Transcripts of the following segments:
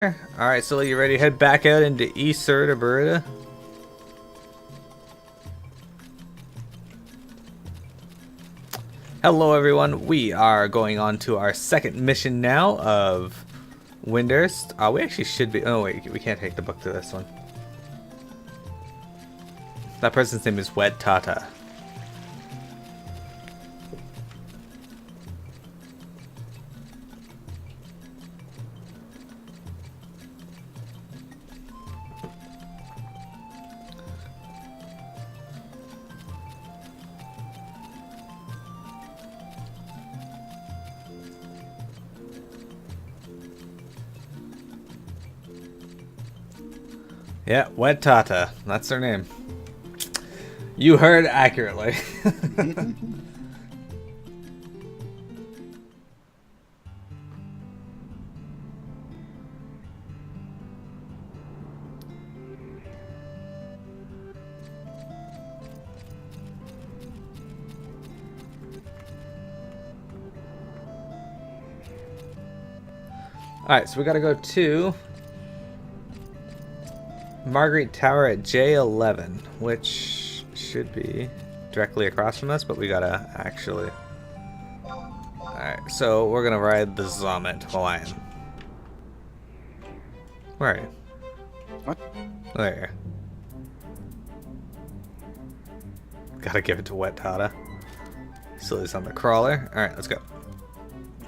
Alright, so you ready to head back out into East Berta? Hello everyone, we are going on to our second mission now of Winders. We actually should be, oh wait, we can't take the book to this one. That person's name is Wet Tata. Yeah, Wet Tata. That's their name. You heard accurately. Alright, so we gotta go to Marguerite Tower at J11, which should be directly across from us, but we gotta actually... Alright, so we're gonna ride the Zomet Hawaiian. Where are you? What? There. Gotta give it to Wet Tata. Silly's on the crawler. Alright, let's go.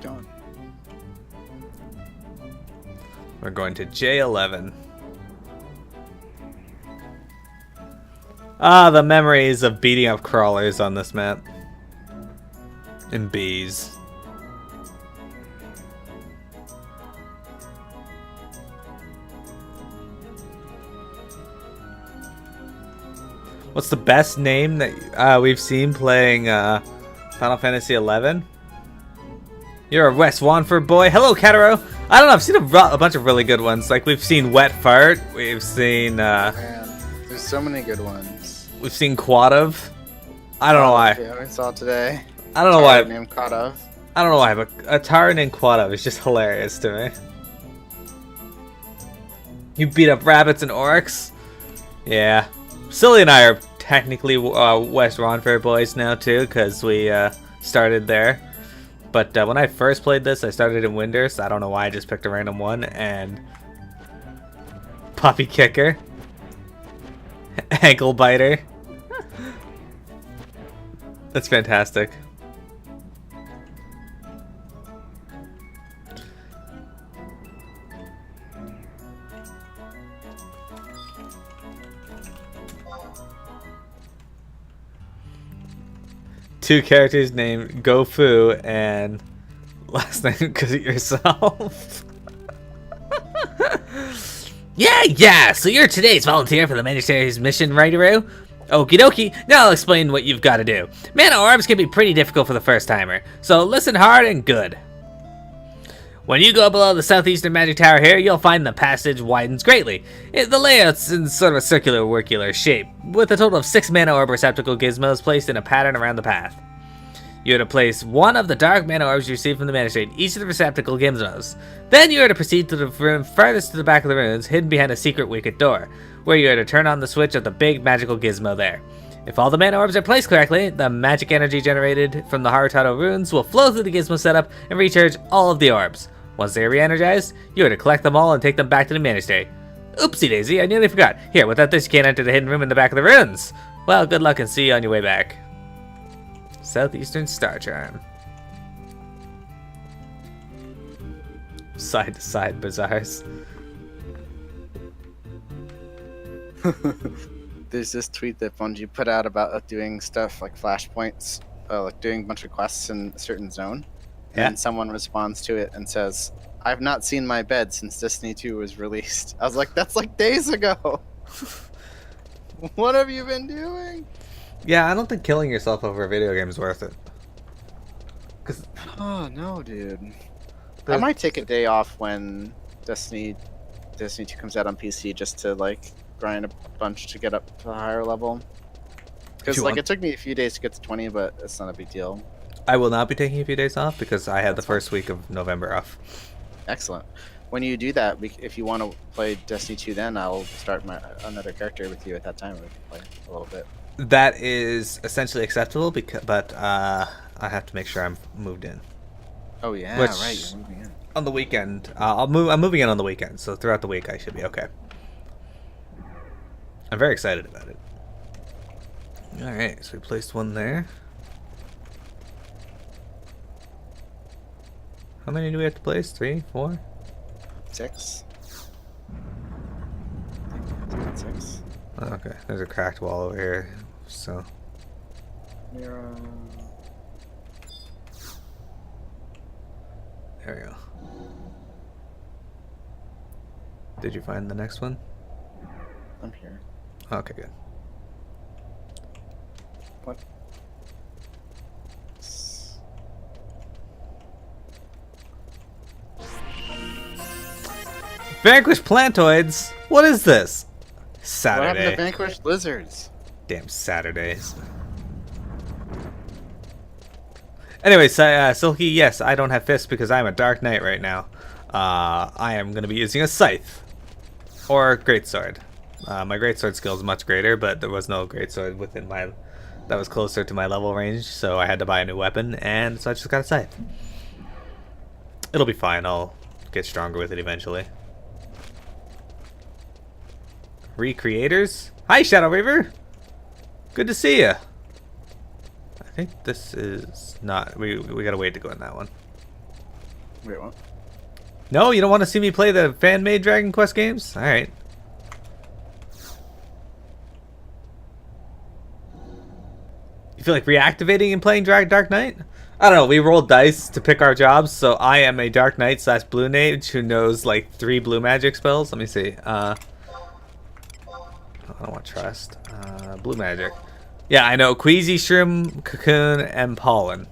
Done. We're going to J11. Ah, the memories of beating up crawlers on this map. And bees. What's the best name that we've seen playing Final Fantasy XI? You're a West Wanford boy. Hello, Cataro. I don't know, I've seen a bunch of really good ones. Like, we've seen Wet Fart. We've seen... Man, there's so many good ones. We've seen Quadav. I don't know why. Yeah, we saw it today. I don't know why. Named Quadav. I don't know why, but a Tar named Quadav is just hilarious to me. You beat up rabbits and orcs? Yeah. Silly and I are technically West Ronfair boys now too, because we started there. But when I first played this, I started in Winders. I don't know why, I just picked a random one, and... Puppy Kicker. Ankle Biter. That's fantastic. Two characters named Gofu and last name because of yourself. Yeah, so you're today's volunteer for the Emissaries mission, righty-roo? Okie dokie, now I'll explain what you've got to do. Mana orbs can be pretty difficult for the first timer, so listen hard and good. When you go below the southeastern magic tower here, you'll find the passage widens greatly. The layout's in sort of a circular shape, with a total of 6 mana orb receptacle gizmos placed in a pattern around the path. You are to place one of the dark mana orbs you received from the Magistrate in each of the receptacle gizmos. Then you are to proceed to the room farthest to the back of the ruins, hidden behind a secret wicket door, where you are to turn on the switch of the big magical gizmo there. If all the mana orbs are placed correctly, the magic energy generated from the Harutato runes will flow through the gizmo setup and recharge all of the orbs. Once they are re-energized, you are to collect them all and take them back to the Magistrate. Oopsie daisy, I nearly forgot. Here, without this you can't enter the hidden room in the back of the ruins. Well, good luck and see you on your way back. Southeastern Star Charm. Side to side bazaars. There's this tweet that Bungie put out about doing stuff like flashpoints, like doing a bunch of quests in a certain zone. Yeah. And someone responds to it and says, "I've not seen my bed since Destiny 2 was released." I was like, that's like days ago. What have you been doing? Yeah, I don't think killing yourself over a video game is worth it. Cause Oh no, dude. I might take a day off when Destiny 2 comes out on PC just to like grind a bunch to get up to a higher level. Because like it took me a few days to get to 20, but it's not a big deal. I will not be taking a few days off because I had the first week of November off. Excellent. when you do that, if you want to play Destiny 2, then I'll start another character with you at that time. We can play a little bit. That is essentially acceptable, but I have to make sure I'm moved in. Oh yeah, Which, right. You're moving in on the weekend. I'm moving in on the weekend, so throughout the week I should be okay. I'm very excited about it. All right, so we placed one there. How many do we have to place? 3, 4, 6. I think it's 6. Oh, okay, there's a cracked wall over here, so. Miro. There we go. Did you find the next one? I'm here. Okay, good. What? Vanquished plantoids? What is this? What Saturday. happened to vanquished lizards? Damn Saturdays. Anyways, Silky, yes, I don't have fists because I'm a Dark Knight right now. I am going to be using a scythe. Or greatsword. My greatsword skill is much greater, but there was no greatsword within my... that was closer to my level range, so I had to buy a new weapon, and so I just got a scythe. It'll be fine, I'll get stronger with it eventually. Recreators? Hi, Shadow Reaver! Good to see ya! I think this is not... We gotta wait to go in that one. Wait, what? No, you don't want to see me play the fan-made Dragon Quest games? Alright. You feel like reactivating and playing Dark Knight? I don't know, we rolled dice to pick our jobs, so I am a Dark Knight / Blue Mage who knows like 3 blue magic spells. Let me see. I don't want trust. Blue magic. Yeah, I know. Queasy, Shroom, Cocoon, and Pollen.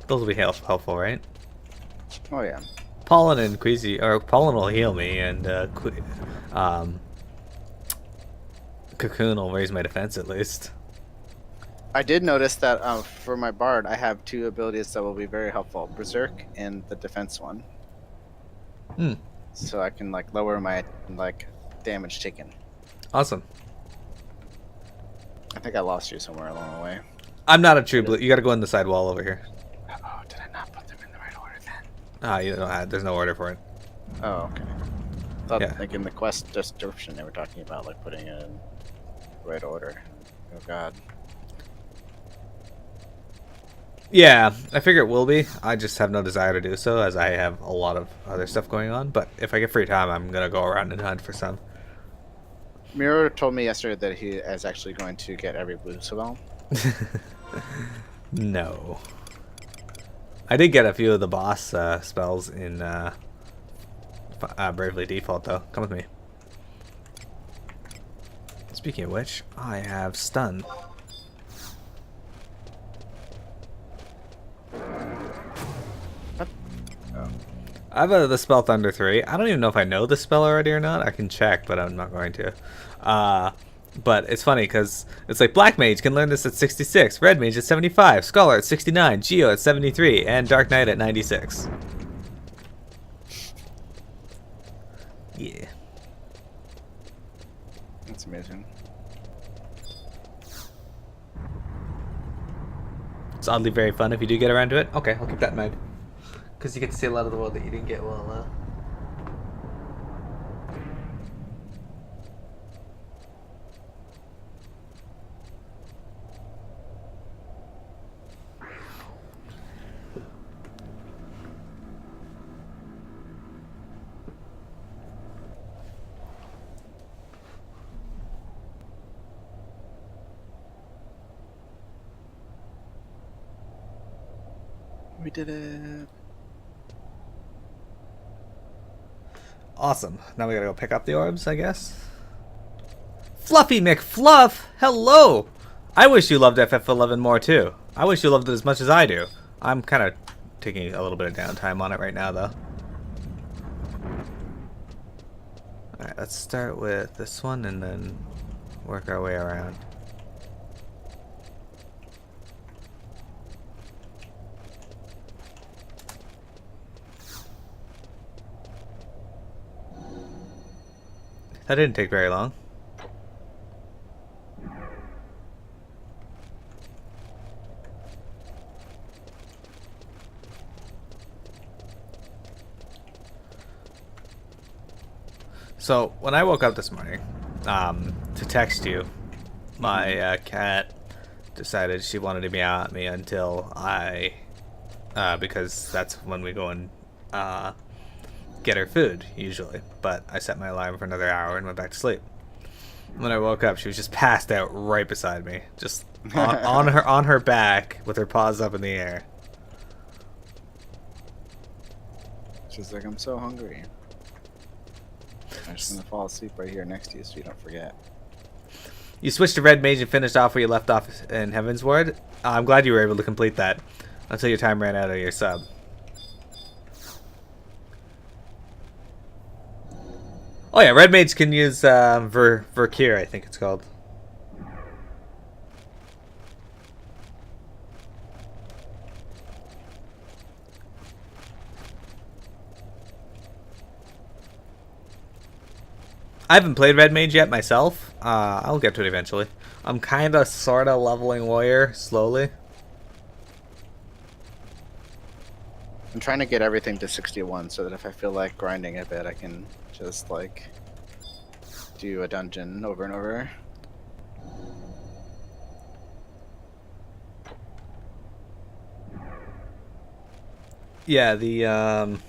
Those will be helpful, right? Oh yeah. Pollen and Queasy, or Pollen will heal me, and Cocoon will raise my defense at least. I did notice that for my bard, I have 2 abilities that will be very helpful: Berserk and the defense one. Hmm. So I can like lower my damage taken. Awesome. I think I lost you somewhere along the way. I'm not a true blue. You gotta go in the side wall over here. Oh, did I not put them in the right order then? You don't have, there's no order for it. Oh, okay. I thought Yeah. like in the quest description they were talking about like putting it in the right order. Oh god. Yeah, I figure it will be. I just have no desire to do so, as I have a lot of other stuff going on. But if I get free time, I'm gonna go around and hunt for some. Miro told me yesterday that he is actually going to get every blue spell. No. I did get a few of the boss spells in Bravely Default, though. Come with me. Speaking of which, I have stun. I have the spell Thunder 3. I don't even know if I know the spell already or not. I can check, but I'm not going to. But it's funny because it's like Black Mage can learn this at 66, Red Mage at 75, Scholar at 69, Geo at 73, and Dark Knight at 96. Yeah. That's amazing. It's oddly very fun if you do get around to it. Okay, I'll keep that in mind. Because you get to see a lot of the world that you didn't get while... We did it. Awesome. Now we gotta go pick up the orbs, I guess. Fluffy McFluff! Hello! I wish you loved FF11 more too. I wish you loved it as much as I do. I'm kind of taking a little bit of downtime on it right now, though. Alright, let's start with this one and then work our way around. That didn't take very long. So, when I woke up this morning, to text you, my cat decided she wanted to meow at me until I, because that's when we go and get her food, usually. But I set my alarm for another hour and went back to sleep. When I woke up, she was just passed out right beside me, just on her back with her paws up in the air. She's like, I'm so hungry. I'm just gonna fall asleep right here next to you so you don't forget. You switched to Red Mage and finished off where you left off in Heaven's Ward. I'm glad you were able to complete that until your time ran out of your sub. Oh yeah, Red Mage can use Vercure, I think it's called. I haven't played Red Mage yet myself. I'll get to it eventually. I'm kind of, sort of leveling Warrior slowly. I'm trying to get everything to 61 so that if I feel like grinding a bit, I can just, like, do a dungeon over and over. Yeah, the,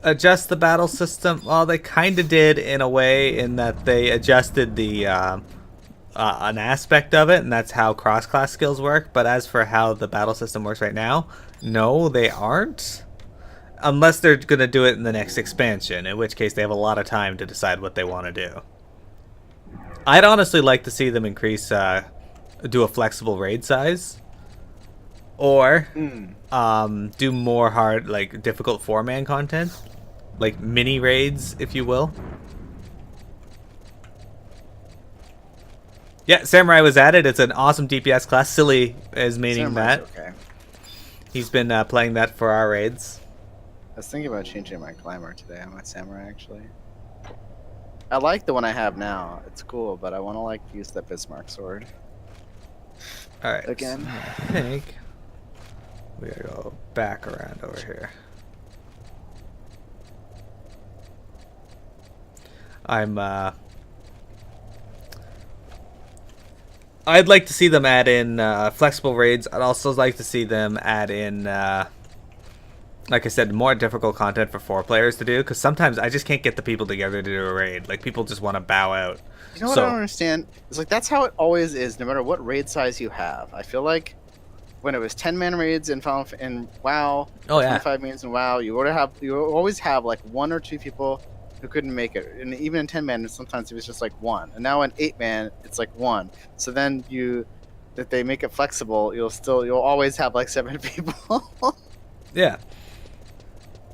adjust the battle system. Well, they kind of did in a way, in that they adjusted the an aspect of it, and that's how cross-class skills work. But as for how the battle system works right now, no, they aren't. Unless they're going to do it in the next expansion, in which case they have a lot of time to decide what they want to do. I'd honestly like to see them increase, do a flexible raid size. Or do more hard, like, difficult 4-man content. Like mini raids, if you will. Yeah, Samurai was added. It's an awesome DPS class. Silly is meaning that. Okay. He's been playing that for our raids. I was thinking about changing my glamour today on my Samurai, actually. I like the one I have now. It's cool, but I want to, like, use that Bismarck sword. Alright. Again. I think we gotta go back around over here. I'd like to see them add in flexible raids. I'd also like to see them add in, like I said, more difficult content for 4 players to do. Because sometimes I just can't get the people together to do a raid. Like, people just want to bow out. You know what I don't understand? It's like, that's how it always is, no matter what raid size you have. I feel like when it was 10-man raids in WoW, 25 mans in WoW, you always have like 1 or 2 people who couldn't make it, and even in 10-man, sometimes it was just like 1. And now in 8-man, it's like 1. So then if they make it flexible, you'll always have like 7 people. Yeah.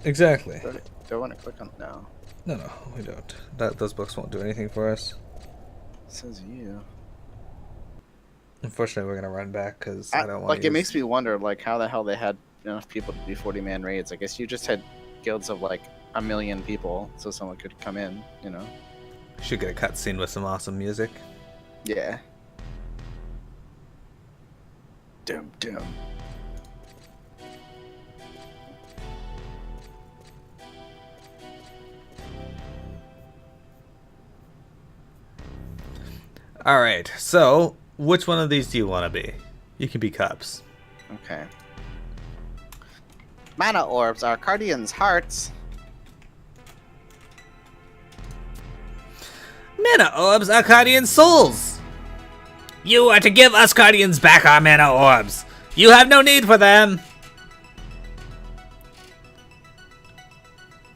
Exactly. Do I want to click on no? No, we don't. Those books won't do anything for us. It says you. Unfortunately, we're gonna run back because I don't want. Like, it makes me wonder, like, how the hell they had enough people to do 40-man raids. I guess you just had guilds of like 1 million people, so someone could come in, you know. Should get a cutscene with some awesome music. Yeah. Dum dum. Alright, so which one of these do you want to be? You can be Cups. Okay. Mana orbs are Cardian's hearts. Mana orbs are Cardian's souls. You are to give us Cardians back our mana orbs. You have no need for them.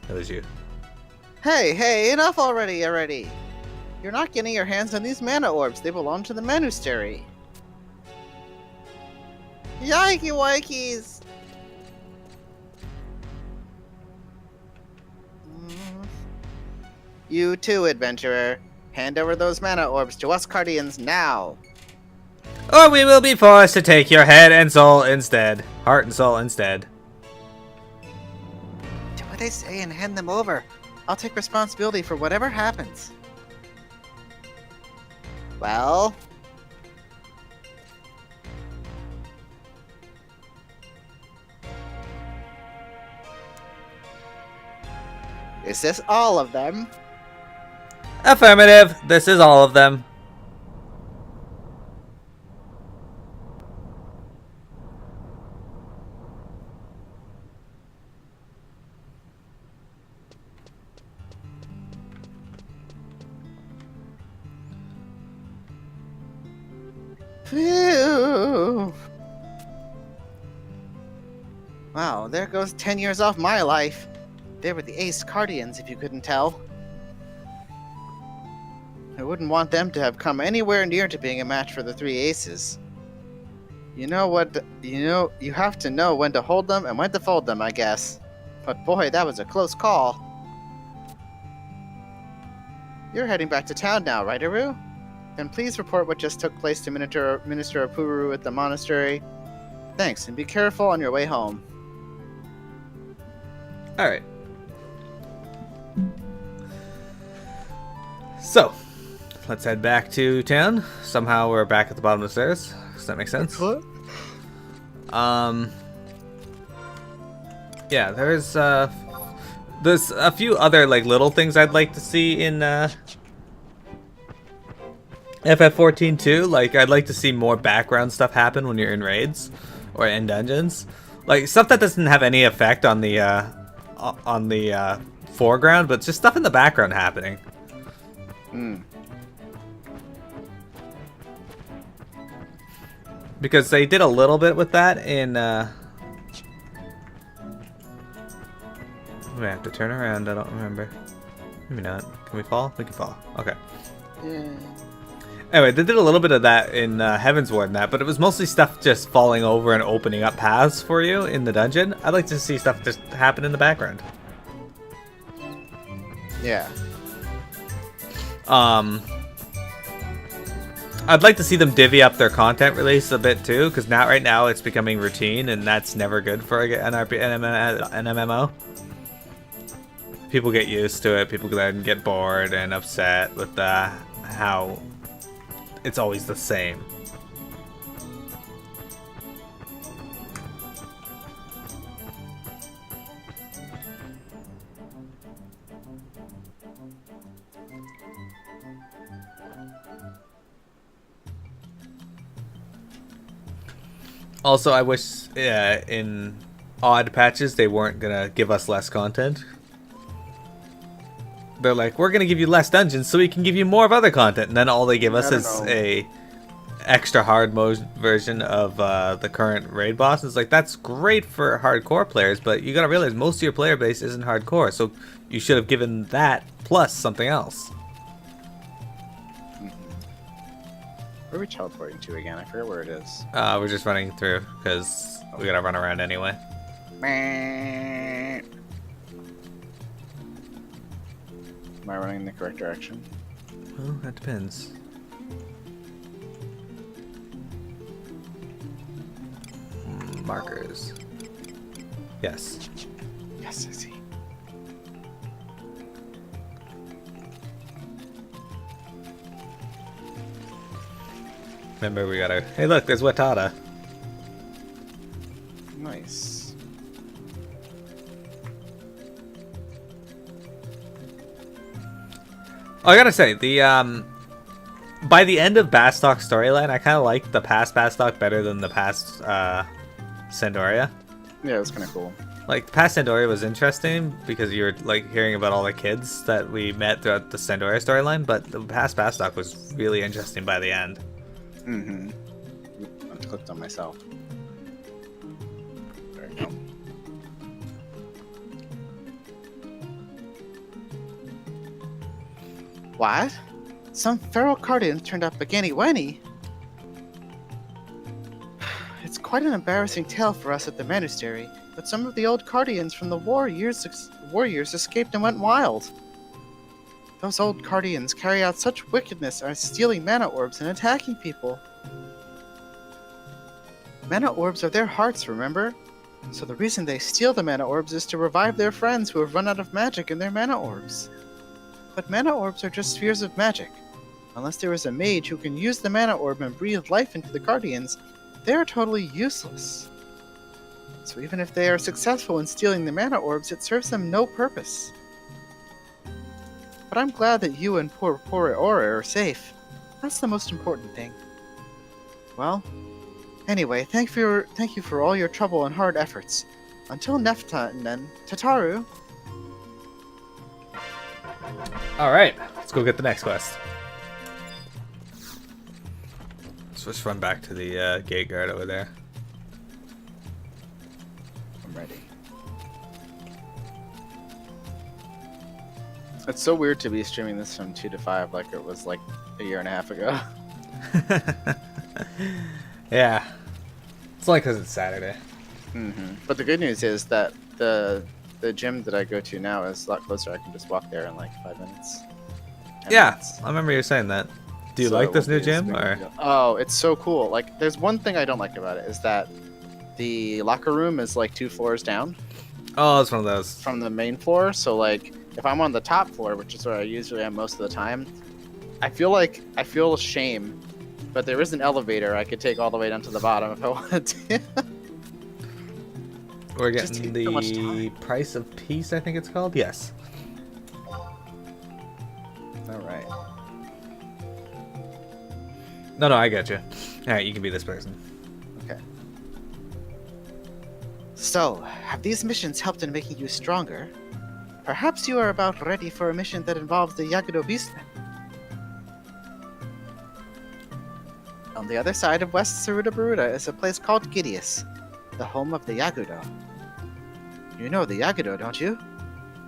That was you. Hey, enough already. You're not getting your hands on these mana orbs. They belong to the Monastery. Yikey wikeys! You too, adventurer. Hand over those mana orbs to us Cardians now. Or we will be forced to take your head and soul instead. Heart and soul instead. what I say and hand them over. I'll take responsibility for whatever happens. Well... Is this all of them? Affirmative. This is all of them. Phew. Wow, there goes 10 years off my life. They were the Ace Guardians, if you couldn't tell. I wouldn't want them to have come anywhere near to being a match for the 3 Aces. You have to know when to hold them and when to fold them, I guess. But boy, that was a close call. You're heading back to town now, right, Aru? Then please report what just took place to Minister Apuru at the monastery. Thanks, and be careful on your way home. Alright. So, let's head back to town. Somehow we're back at the bottom of the stairs. Does that make sense? What? Yeah, there's a few other like little things I'd like to see in FF14 too. Like, I'd like to see more background stuff happen when you're in raids or in dungeons. Like, stuff that doesn't have any effect on the foreground, but just stuff in the background happening. Because they did a little bit with that in we have to turn around, I don't remember. Maybe not. Can we fall? We can fall. Okay. Yeah. Anyway, they did a little bit of that in Heaven's Ward and that, but it was mostly stuff just falling over and opening up paths for you in the dungeon. I'd like to see stuff just happen in the background. Yeah. I'd like to see them divvy up their content release a bit too, because right now it's becoming routine, and that's never good for an MMO. People get used to it. People then get bored and upset with how it's always the same. Also, I wish in odd patches they weren't gonna give us less content. They're like, we're gonna give you less dungeons so we can give you more of other content, and then all they give us is a extra hard mode version of the current raid boss. It's like, that's great for hardcore players, but you gotta realize most of your player base isn't hardcore, so you should have given that plus something else. Where are we teleporting to again? I forget where it is. We're just running through because we gotta run around anyway. Am I running in the correct direction? Well, that depends. Markers. Yes. Yes, I see. Remember, we gotta... Hey, look, there's Watada. Nice. Oh, I gotta say, the by the end of Bastok storyline, I kind of liked the past Bastok better than the past Sandoria. Yeah, it was kind of cool. Like, past Sandoria was interesting because you were like hearing about all the kids that we met throughout the Sandoria storyline, but the past Bastok was really interesting by the end. Mm-hmm. I clicked on myself. There we go. What? Some feral guardians turned up again, Wenny. It's quite an embarrassing tale for us at the monastery, but some of the old guardians from the war years escaped and went wild. Those old guardians carry out such wickedness as stealing mana orbs and attacking people. Mana orbs are their hearts, remember? So the reason they steal the mana orbs is to revive their friends who have run out of magic in their mana orbs. But mana orbs are just spheres of magic. Unless there is a mage who can use the mana orb and breathe life into the guardians, they are totally useless. So even if they are successful in stealing the mana orbs, it serves them no purpose. But I'm glad that you and poor Aura are safe. That's the most important thing. Well, anyway, thank you for all your trouble and hard efforts. Until next time, then, Tataru. Alright, let's go get the next quest. So let's run back to the gate guard over there. I'm ready. It's so weird to be streaming this from 2 to 5 like it was like a year and a half ago. Yeah. It's only because it's Saturday. But the good news is that the gym that I go to now is a lot closer. I can just walk there in like 5 minutes. 10 Yeah, minutes. I remember you saying that. Do you So like it this won't new be as gym? big of a Or deal. Oh, it's so cool. Like, there's one thing I don't like about it is that the locker room is like 2 floors down oh, it's one of those. from the main floor. So like, if I'm on the top floor, which is where I usually am most of the time, I feel shame. But there is an elevator I could take all the way down to the bottom if I wanted to. We're just getting takes so much the time. price of peace, I think it's called. Yes. All right. No, I got you. All right, you can be this person. Okay. So, have these missions helped in making you stronger? Perhaps you are about ready for a mission that involves the Yagudo Beastmen. On the other side of West Saruda is a place called Gideus, the home of the Yagudo. You know the Yagudo, don't you?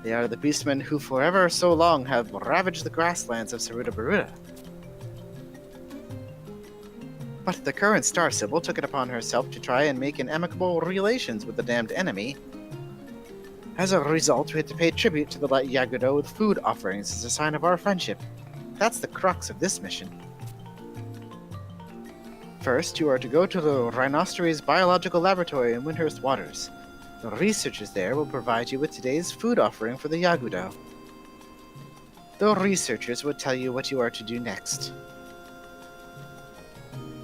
They are the beastmen who forever so long have ravaged the grasslands of Saruda. But the current Star Sibyl took it upon herself to try and make an amicable relations with the damned enemy. As a result, we had to pay tribute to the Yagudo with food offerings as a sign of our friendship. That's the crux of this mission. First, you are to go to the Rhinoceros Biological Laboratory in Windhurst Waters. The researchers there will provide you with today's food offering for the Yagudo. The researchers will tell you what you are to do next.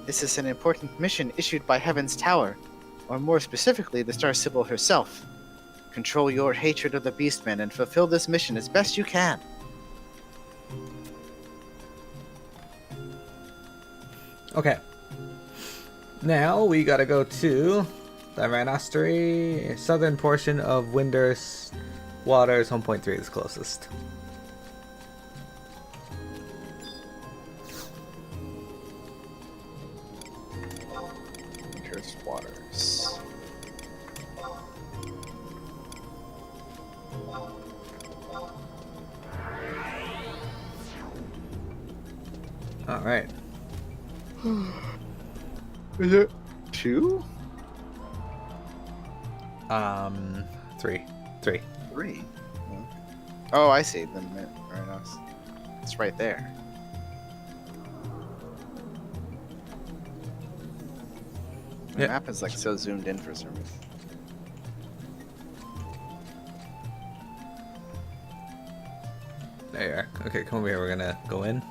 This is an important mission issued by Heaven's Tower, or more specifically, the Star Sibyl herself. Control your hatred of the Beastmen and fulfill this mission as best you can. Okay. Now we gotta go to the Rhinoceros, southern portion of Windhurst Waters. Home point 3 is closest. Windhurst Waters. All right. Is it 2? 3. 3. Oh, I see. The Rhinos. It's right there. The Yeah. map is like so zoomed in for some reason. There you are. Okay, come over here. We're gonna go in.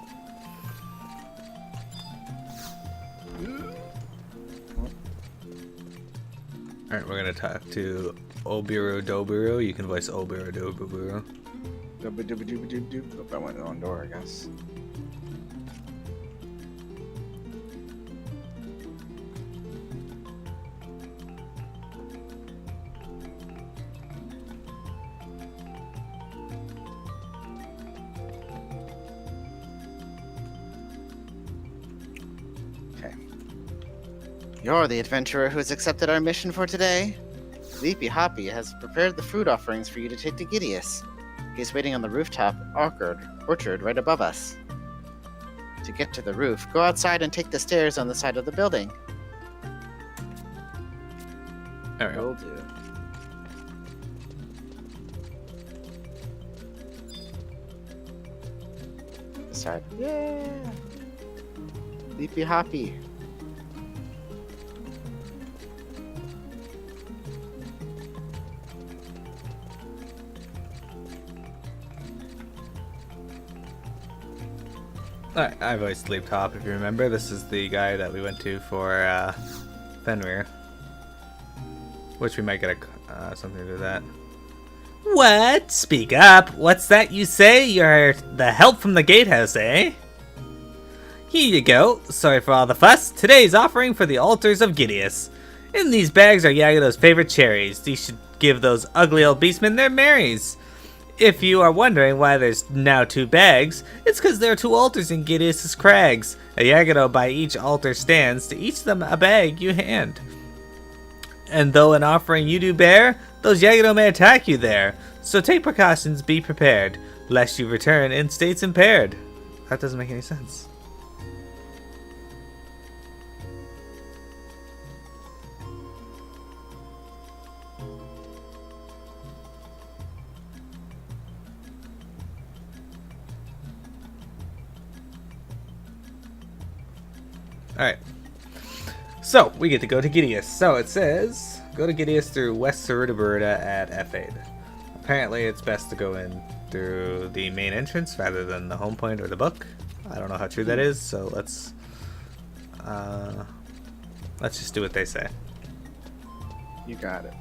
Alright, we're gonna talk to Obiru Dobiru. You can voice Obiru Dobiru. Doop. Hope I went in the wrong door, I guess. Okay. You're the adventurer who has accepted our mission for today. Leapy Hoppy has prepared the food offerings for you to take to Gideus. He's waiting on the rooftop orchard right above us. To get to the roof, go outside and take the stairs on the side of the building. There we go. Will do. This side. Yeah! Leapy Hoppy. I voiced Leap Top, if you remember. This is the guy that we went to for Fenrir. Which we might get something to do with that. What? Speak up. What's that you say? You're the help from the gatehouse, eh? Here you go. Sorry for all the fuss. Today's offering for the altars of Gideus. In these bags are Yagudo's favorite cherries. These should give those ugly old beastmen their merries. If you are wondering why there's now 2 bags, it's because there are 2 altars in Gideus' crags. A Yagudo by each altar stands, to each of them a bag you hand. And though an offering you do bear, those Yagudo may attack you there. So take precautions, be prepared, lest you return in states impaired. That doesn't make any sense. Alright. So, we get to go to Gideus. So, it says, go to Gideus through West Cerridaburda at F8. Apparently, it's best to go in through the main entrance rather than the home point or the book. I don't know how true that is, so let's just do what they say. You got it.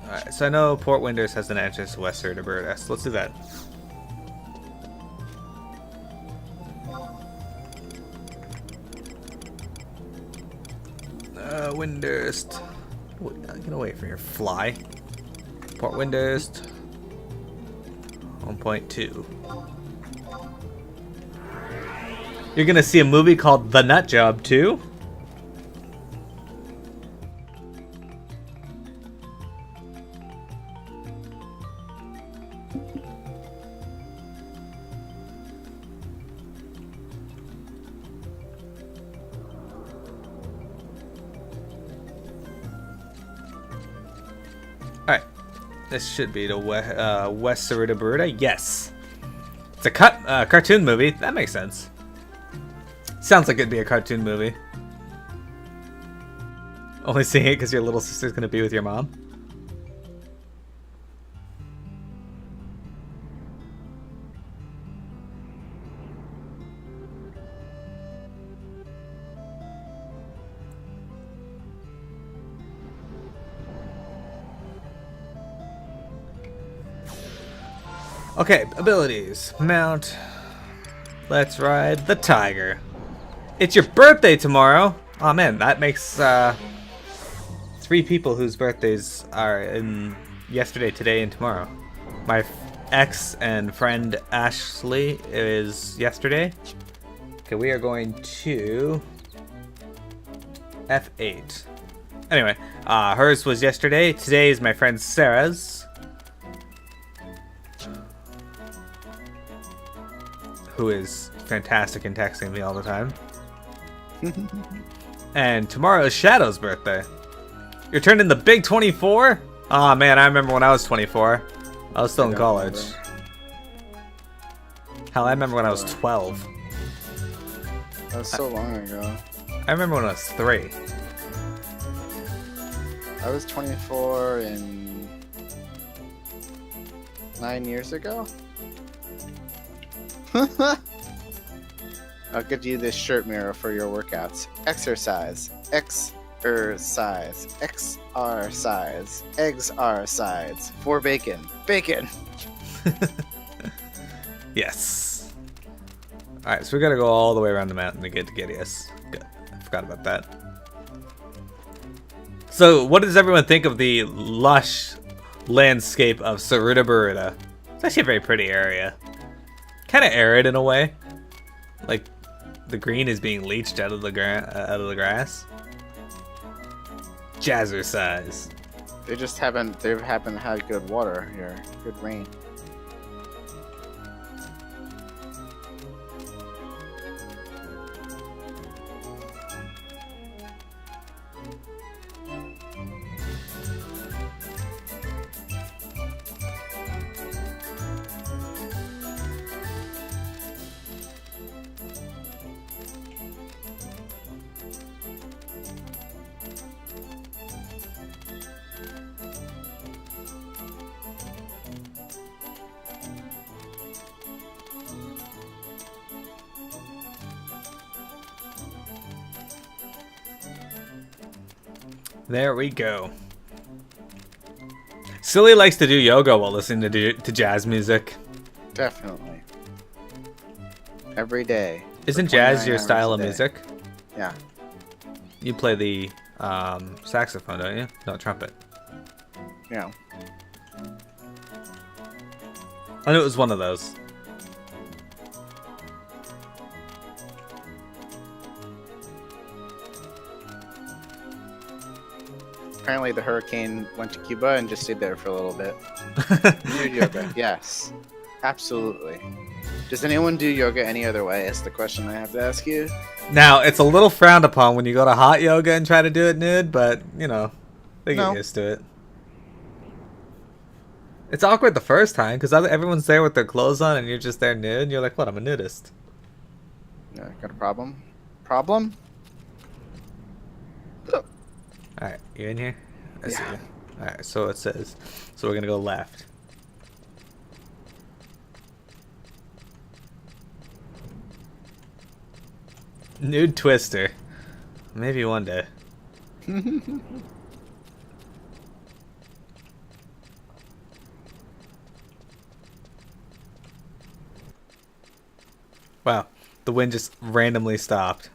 Alright, so I know Port Winders has an entrance to West Cerridaburda, so let's do that. Windurst. Get away from your fly. Port Windurst. Home point 2. You're gonna see a movie called The Nut Job too? Alright, this should be the West Cerridaburda. Yes. It's a cartoon movie. That makes sense. Sounds like it'd be a cartoon movie. Only seeing it because your little sister's going to be with your mom? Okay, abilities. Mount. Let's ride the tiger. It's your birthday tomorrow. Oh man, that makes 3 people whose birthdays are in yesterday, today, and tomorrow. My ex and friend Ashley is yesterday. Okay, we are going to F8. Anyway, hers was yesterday. Today is my friend Sarah's. Who is fantastic in texting me all the time. And tomorrow is Shadow's birthday. You're turning the big 24? Aw, man, I remember when I was 24. I was still in college. Hell, I remember when I was 12. That was so long ago. I remember when I was 3. I was 24 in 9 years ago. I'll give you this shirt mirror for your workouts. Exercise. Exercise. Exercise. Eggs are sides. For bacon. Bacon! Yes. Alright, so we gotta go all the way around the mountain to get to Gideus. Good. I forgot about that. So, what does everyone think of the lush landscape of Cerridaburda? It's actually a very pretty area. Kind of arid in a way. Like, the green is being leached out of the grass. Jazzercise. They haven't had good water here. Good rain. There we go. Silly likes to do yoga while listening to jazz music. Definitely. Every day. Isn't jazz your style of music? Yeah. You play the saxophone, don't you? No, trumpet. Yeah. I knew it was one of those. Apparently the hurricane went to Cuba and just stayed there for a little bit. Do yoga. Yes. Absolutely. Does anyone do yoga any other way? Is the question I have to ask you. Now, it's a little frowned upon when you go to hot yoga and try to do it nude, but, you know, they get used to it. It's awkward the first time, because everyone's there with their clothes on and you're just there nude, and you're like, what, I'm a nudist. Yeah, got a problem? Problem? Alright, you in here? I see Yeah. you. Alright, so it says, so we're gonna go left. Nude Twister. Maybe one day. Wow, the wind just randomly stopped.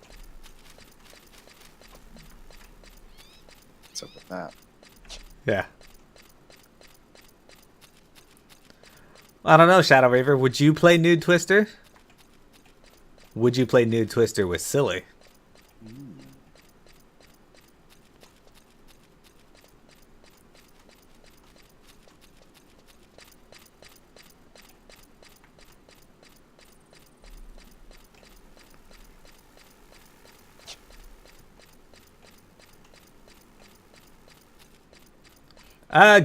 What's up with that? Yeah. I don't know, Shadow Raver. Would you play Nude Twister? Would you play Nude Twister with Silly?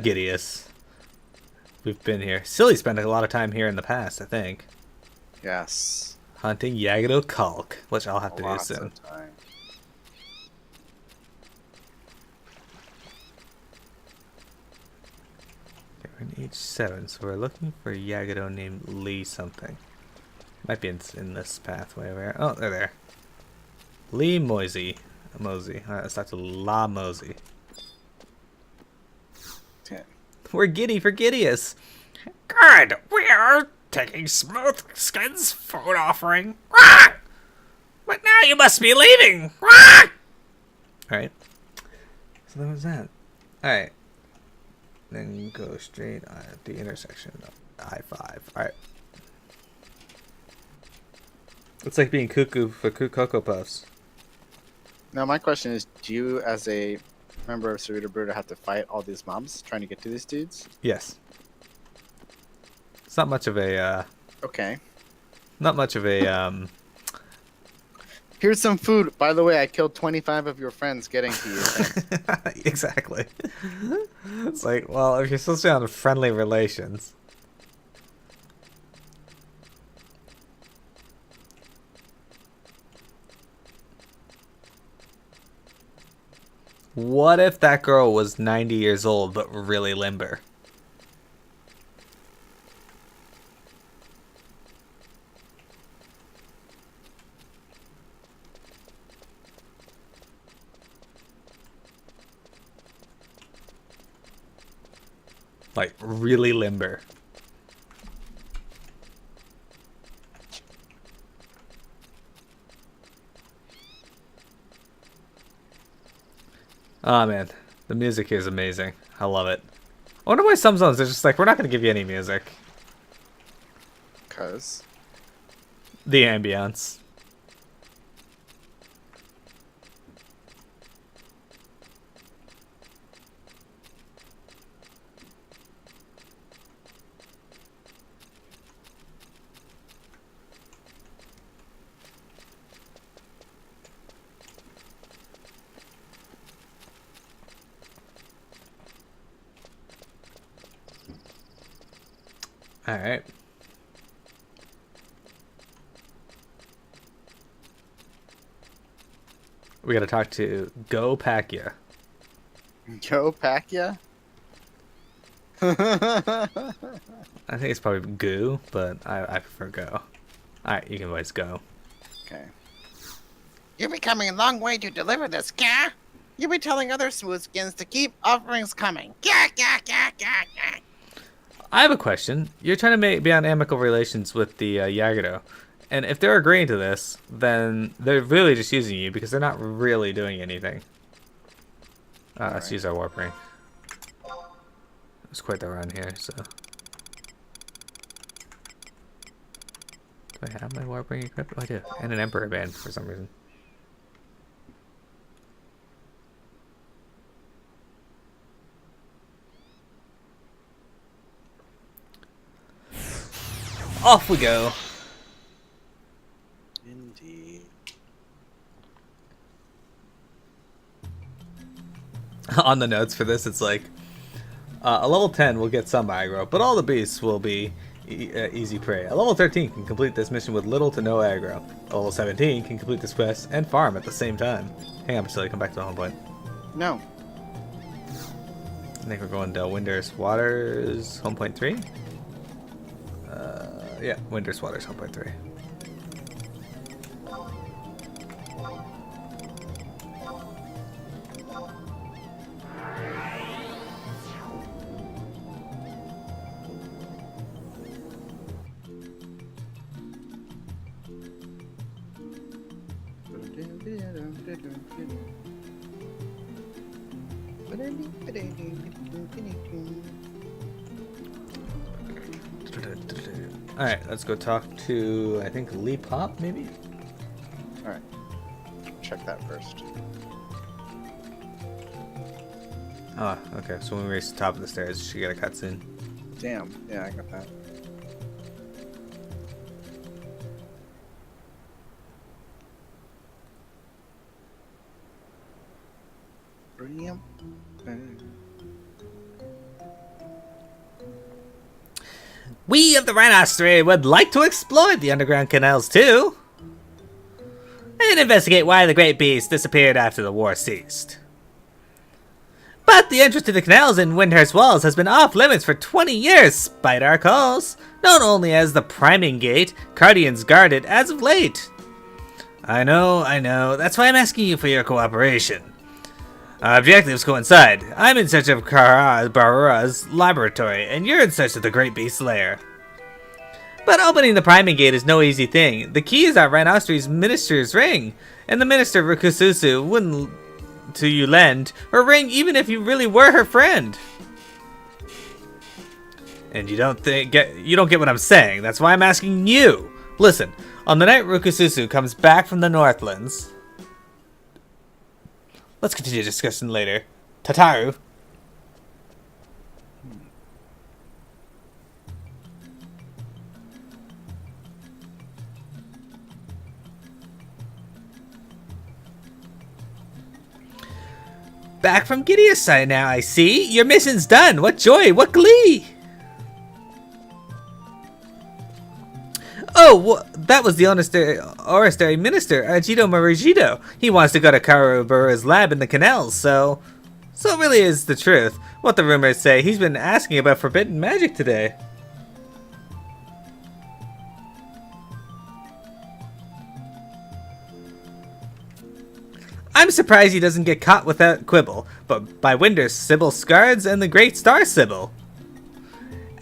Gideus. We've been here. Silly spent a lot of time here in the past, I think. Yes. Hunting Yagudo Kalk, which I'll have to do Lots soon. of time. Okay, we're in H7, so we're looking for Yagudo named Lee something. Might be in this pathway. Where? Oh, they're there. Lee Mosey. Alright, let's talk to La Mosey. We're giddy for Gideus. Good. We are taking Smoothskin's food offering. Quack! But now you must be leaving. Quack! Alright. So that was that. Alright. Then go straight at the intersection of I-5. Alright. It's like being cuckoo for Cocoa Puffs. Now my question is, do you as a member of Cerrito Bruta have to fight all these mobs trying to get to these dudes? Yes. It's not much of a, Okay. Not much of a, Here's some food. By the way, I killed 25 of your friends getting to you. Thanks. Exactly. It's like, well, if you're supposed to be on friendly relations. What if that girl was 90 years old but really limber? Like, really limber. Oh man, the music here is amazing. I love it. I wonder why some zones are just like, we're not going to give you any music. Cause The ambience. All right. We got to talk to Go Pacquiao. Go Pacquiao? I think it's probably Goo, but I prefer Go. All right, you can voice Go. Okay. You've been coming a long way to deliver this, car. You'll be telling other smooth skins to keep offerings coming. Gah, gah, gah, gah, gah. I have a question. You're trying to be on amicable relations with the Yagudo. And if they're agreeing to this, then they're really just using you because they're not really doing anything. Let's use our warp ring. There's quite the run here, so. Do I have my warp ring equipped? Oh, I do. And an Emperor band for some reason. Off we go. Indeed. On the notes for this, it's like a level 10 will get some aggro, but all the beasts will be easy prey. A level 13 can complete this mission with little to no aggro. A level 17 can complete this quest and farm at the same time. Hang on, Priscilla, come back to the home point. No. I think we're going to Winter's Waters, home point 3. Yeah, Winter's Waters, home point 3. Alright, let's go talk to, I think, Lee Pop, maybe? Alright. Check that first. Oh, okay, so when we reach the top of the stairs, she get a cutscene. Damn. Yeah, I got that. Brilliant. We of the Rhinoceros would like to explore the underground canals too, and investigate why the great beast disappeared after the war ceased. But the entrance to the canals in Windhurst Walls has been off limits for 20 years, despite our calls, known only as the Priming Gate. Guardians guard it as of late. I know, that's why I'm asking you for your cooperation. Our objectives coincide. I'm in search of Barura's laboratory, and you're in search of the Great Beast's lair. But opening the Priming Gate is no easy thing. The key is our Rhinoceros Minister's ring, and the Minister Rukususu wouldn't to you lend her ring even if you really were her friend. And you don't get what I'm saying. That's why I'm asking you. Listen, on the night Rukususu comes back from the Northlands. Let's continue discussion later. Tataru. Back from Gideon's side now, I see. Your mission's done. What joy, what glee. Oh, that was the Oristary Minister, Ajido Marijido. He wants to go to Karubura's lab in the canals, so it really is the truth. What the rumors say, he's been asking about forbidden magic today. I'm surprised he doesn't get caught without quibble, but by Winder's Sybil Scards and the Great Star Sybil.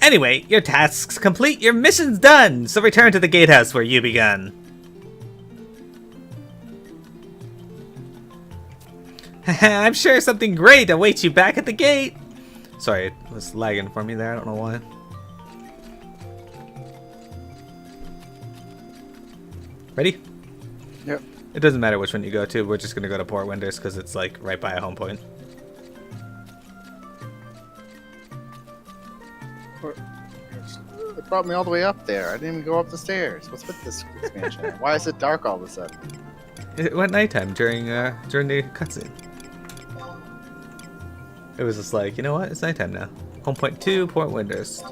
Anyway, your task's complete, your mission's done, so return to the gatehouse where you begun. I'm sure something great awaits you back at the gate. Sorry, it was lagging for me there, I don't know why. Ready? Yep. It doesn't matter which one you go to, we're just gonna go to Port Winders because it's like right by a home point. It brought me all the way up there. I didn't even go up the stairs. What's with this expansion? Why is it dark all of a sudden? It went nighttime during the cutscene. It was just like, you know what? It's nighttime now. Home point 2, Port Winders.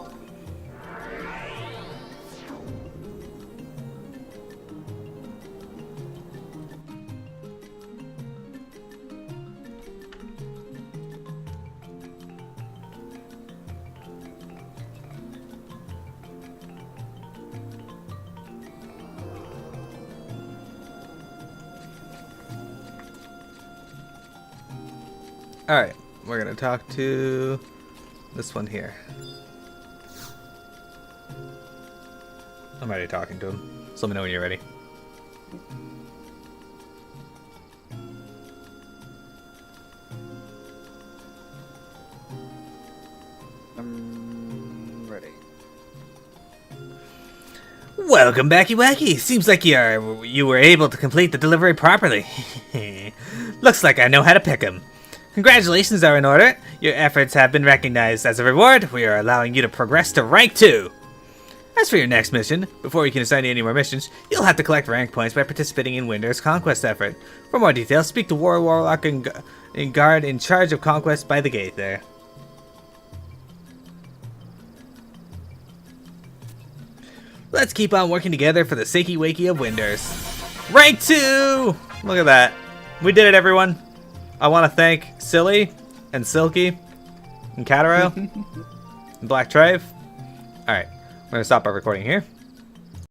Alright, we're gonna talk to this one here. I'm already talking to him. So let me know when you're ready. I'm ready. Welcome back, Wacky. Seems like you were able to complete the delivery properly. Looks like I know how to pick 'em. Congratulations are in order. Your efforts have been recognized. As a reward, we are allowing you to progress to rank 2. As for your next mission, before we can assign you any more missions, you'll have to collect rank points by participating in Winter's conquest effort. For more details, speak to Warlock and Guard in charge of conquest by the gate there. Let's keep on working together for the Sakey Wakey of Winders. Rank 2! Look at that. We did it, everyone. I want to thank Silly and Silky and Cataro and Black Trive. Alright, we're going to stop our recording here.